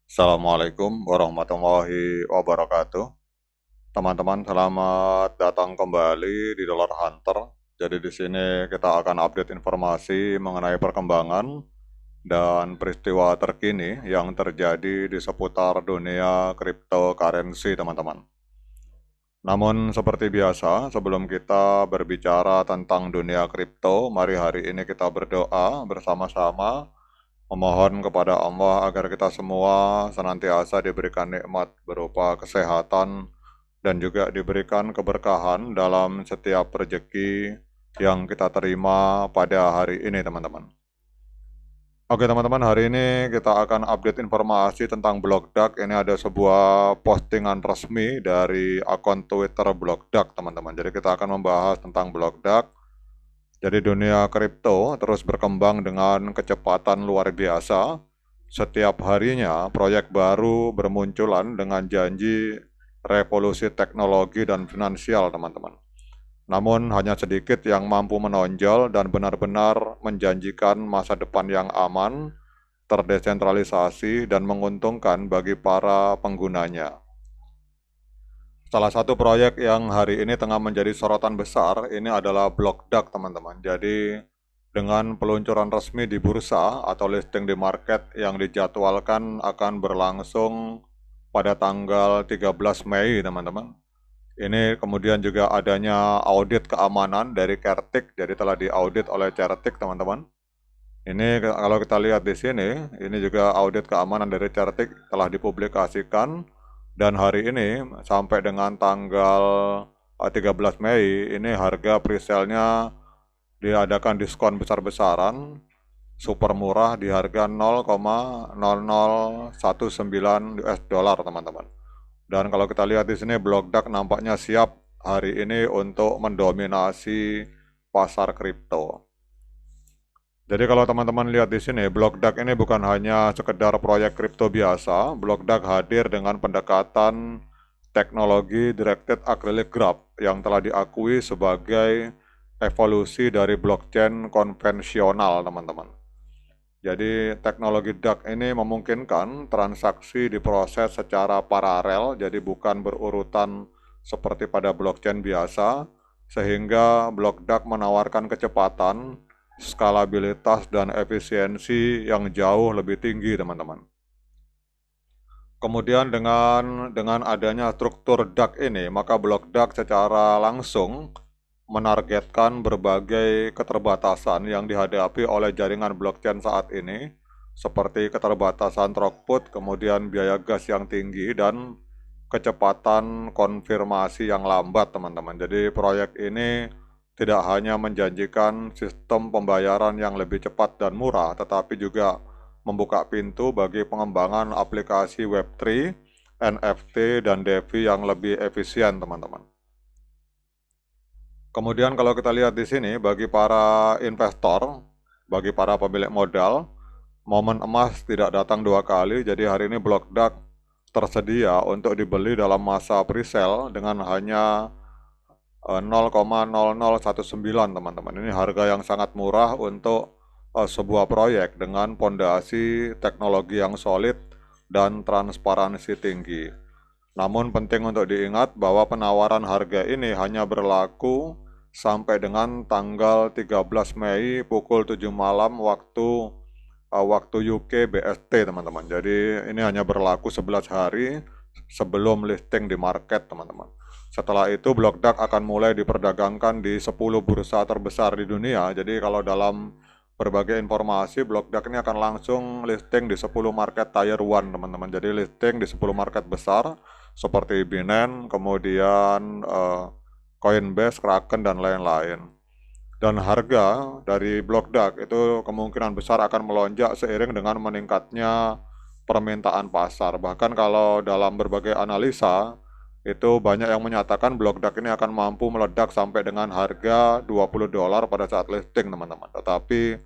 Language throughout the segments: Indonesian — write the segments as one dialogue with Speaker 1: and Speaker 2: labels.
Speaker 1: Assalamualaikum warahmatullahi wabarakatuh. Teman-teman, selamat datang kembali di Dollar Hunter. Jadi di sini kita akan update informasi mengenai perkembangan dan peristiwa terkini yang terjadi di seputar dunia cryptocurrency, teman-teman. Namun seperti biasa, sebelum kita berbicara tentang dunia kripto, mari hari ini kita berdoa bersama-sama memohon kepada Allah agar kita semua senantiasa diberikan nikmat berupa kesehatan dan juga diberikan keberkahan dalam setiap rezeki yang kita terima pada hari ini, teman-teman. Oke, teman-teman, hari ini kita akan update informasi tentang Blockdax. Ini ada sebuah postingan resmi dari akun Twitter Blockdax, teman-teman. Jadi kita akan membahas tentang Blockdax. Jadi dunia kripto terus berkembang dengan kecepatan luar biasa. Setiap harinya proyek baru bermunculan dengan janji revolusi teknologi dan finansial, teman-teman. Namun hanya sedikit yang mampu menonjol dan benar-benar menjanjikan masa depan yang aman, terdesentralisasi, dan menguntungkan bagi para penggunanya. Salah satu proyek yang hari ini tengah menjadi sorotan besar ini adalah Blockdax, teman-teman. Jadi dengan peluncuran resmi di bursa atau listing di market yang dijadwalkan akan berlangsung pada tanggal 13 Mei, teman-teman. Ini kemudian juga adanya audit keamanan dari Certik, jadi telah diaudit oleh Certik, teman-teman. Ini kalau kita lihat di sini, ini juga audit keamanan dari Certik telah dipublikasikan dan hari ini sampai dengan tanggal 13 Mei ini harga presale-nya diadakan diskon besar-besaran, super murah di harga 0,0019 US dollar, teman-teman. Dan kalau kita lihat di sini, Blockdax nampaknya siap hari ini untuk mendominasi pasar kripto. Jadi kalau teman-teman lihat di sini, Blockdax ini bukan hanya sekedar proyek kripto biasa. Blockdax hadir dengan pendekatan teknologi Directed Acyclic Graph yang telah diakui sebagai evolusi dari blockchain konvensional, teman-teman. Jadi teknologi DAX ini memungkinkan transaksi diproses secara paralel, jadi bukan berurutan seperti pada blockchain biasa, sehingga blok DAX menawarkan kecepatan, skalabilitas, dan efisiensi yang jauh lebih tinggi, teman-teman. Kemudian dengan adanya struktur DAX ini, maka blok DAX secara langsung menargetkan berbagai keterbatasan yang dihadapi oleh jaringan blockchain saat ini, seperti keterbatasan throughput, kemudian biaya gas yang tinggi, dan kecepatan konfirmasi yang lambat, teman-teman. Jadi proyek ini tidak hanya menjanjikan sistem pembayaran yang lebih cepat dan murah, tetapi juga membuka pintu bagi pengembangan aplikasi Web3, NFT, dan DeFi yang lebih efisien, teman-teman. Kemudian kalau kita lihat di sini, bagi para investor, bagi para pemilik modal, momen emas tidak datang dua kali, jadi hari ini Blockdax tersedia untuk dibeli dalam masa presale dengan hanya 0,0019, teman-teman. Ini harga yang sangat murah untuk sebuah proyek dengan pondasi teknologi yang solid dan transparansi tinggi. Namun penting untuk diingat bahwa penawaran harga ini hanya berlaku sampai dengan tanggal 13 Mei pukul 7 malam waktu UK BST, teman-teman. Jadi ini hanya berlaku 11 hari sebelum listing di market, teman-teman. Setelah itu Blockdax akan mulai diperdagangkan di 10 bursa terbesar di dunia. Jadi kalau dalam berbagai informasi, Blockdax ini akan langsung listing di 10 market tier 1, teman-teman. Jadi listing di 10 market besar seperti Binance, kemudian Coinbase, Kraken, dan lain-lain. Dan harga dari Blockdax itu kemungkinan besar akan melonjak seiring dengan meningkatnya permintaan pasar. Bahkan kalau dalam berbagai analisa, itu banyak yang menyatakan Blockdax ini akan mampu meledak sampai dengan harga $20 pada saat listing, teman-teman. Tetapi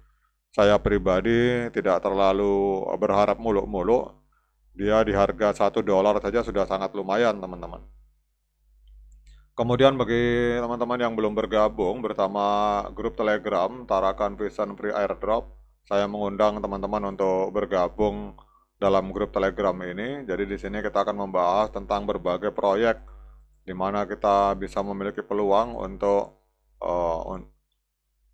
Speaker 1: saya pribadi tidak terlalu berharap muluk-muluk. Dia di harga $1 saja sudah sangat lumayan, teman-teman. Kemudian bagi teman-teman yang belum bergabung bersama grup Telegram Tarakan Vision Free Airdrop, saya mengundang teman-teman untuk bergabung dalam grup Telegram ini. Jadi di sini kita akan membahas tentang berbagai proyek di mana kita bisa memiliki peluang untuk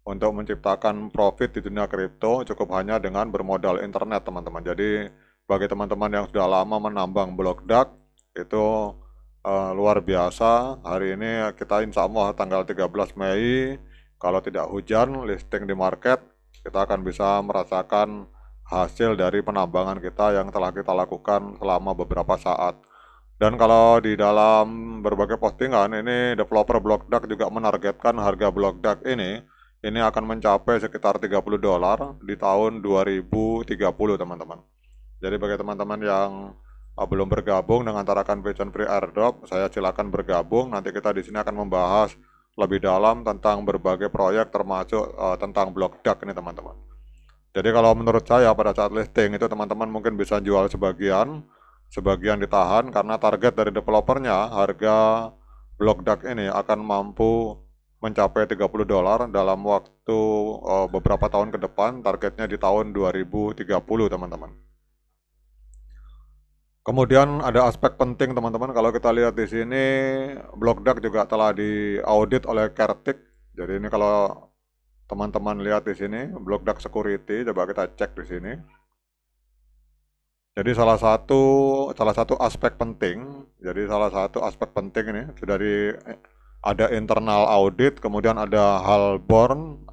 Speaker 1: menciptakan profit di dunia kripto cukup hanya dengan bermodal internet, teman-teman. Jadi bagi teman-teman yang sudah lama menambang blok dark itu luar biasa. Hari ini kita insya Allah tanggal 13 Mei, kalau tidak hujan listing di market, kita akan bisa merasakan hasil dari penambangan kita yang telah kita lakukan selama beberapa saat. Dan kalau di dalam berbagai postingan ini, developer blok dark juga menargetkan harga blok dark ini akan mencapai sekitar $30 di tahun 2030, teman-teman. Jadi bagi teman-teman yang belum bergabung dengan Tarakan Vision Free Airdrop, saya silakan bergabung. Nanti kita di sini akan membahas lebih dalam tentang berbagai proyek termasuk tentang blok dark ini, teman-teman. Jadi kalau menurut saya pada saat listing itu teman-teman mungkin bisa jual sebagian ditahan karena target dari developernya harga blok dark ini akan mampu mencapai $30 dalam waktu beberapa tahun ke depan, targetnya di tahun 2030, teman-teman. Kemudian ada aspek penting, teman-teman. Kalau kita lihat di sini, blok dark juga telah diaudit oleh Certik. Jadi ini kalau teman-teman lihat di sini, blok dark security, coba kita cek di sini. Jadi salah satu aspek penting, ini sudah ada internal audit, kemudian ada Halborn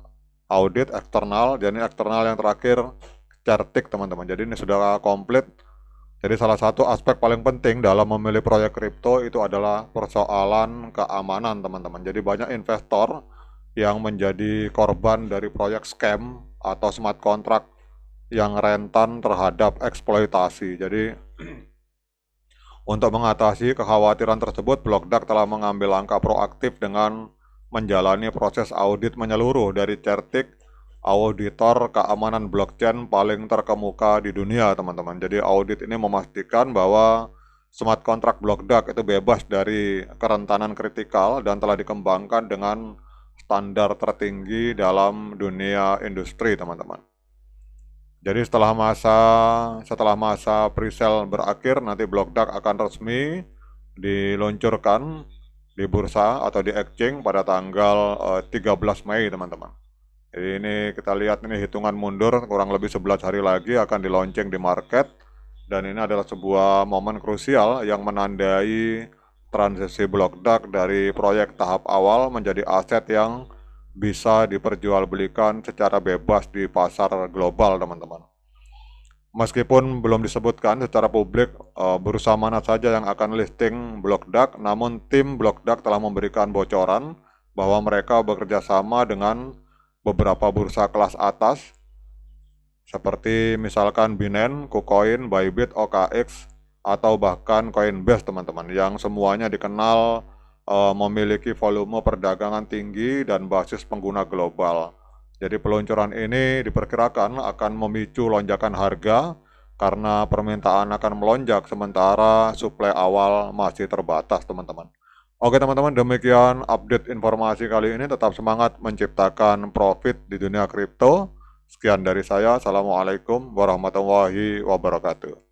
Speaker 1: audit eksternal, jadi eksternal yang terakhir Certik, teman-teman. Jadi ini sudah komplit. Jadi salah satu aspek paling penting dalam memilih proyek kripto itu adalah persoalan keamanan, teman-teman. Jadi banyak investor yang menjadi korban dari proyek scam atau smart contract yang rentan terhadap eksploitasi. Jadi untuk mengatasi kekhawatiran tersebut, blok dark telah mengambil langkah proaktif dengan menjalani proses audit menyeluruh dari Certik, auditor keamanan blockchain paling terkemuka di dunia, teman-teman. Jadi audit ini memastikan bahwa smart contract blok dark itu bebas dari kerentanan kritikal dan telah dikembangkan dengan standar tertinggi dalam dunia industri, teman-teman. Jadi setelah masa pre-sale berakhir, nanti blok dark akan resmi diluncurkan di bursa atau di exchange pada tanggal 13 Mei, teman-teman. Jadi ini kita lihat ini hitungan mundur kurang lebih 11 hari lagi akan di launching di market, dan ini adalah sebuah momen krusial yang menandai transisi blok dark dari proyek tahap awal menjadi aset yang bisa diperjualbelikan secara bebas di pasar global, teman-teman. Meskipun belum disebutkan secara publik bursa mana saja yang akan listing blok dark, namun tim blok dark telah memberikan bocoran bahwa mereka bekerja sama dengan beberapa bursa kelas atas seperti misalkan Binance, KuCoin, Bybit, OKX, atau bahkan Coinbase, teman-teman, yang semuanya dikenal memiliki volume perdagangan tinggi dan basis pengguna global. Jadi peluncuran ini diperkirakan akan memicu lonjakan harga karena permintaan akan melonjak sementara suplai awal masih terbatas, teman-teman. Oke, teman-teman, demikian update informasi kali ini. Tetap semangat menciptakan profit di dunia kripto. Sekian dari saya. Assalamualaikum warahmatullahi wabarakatuh.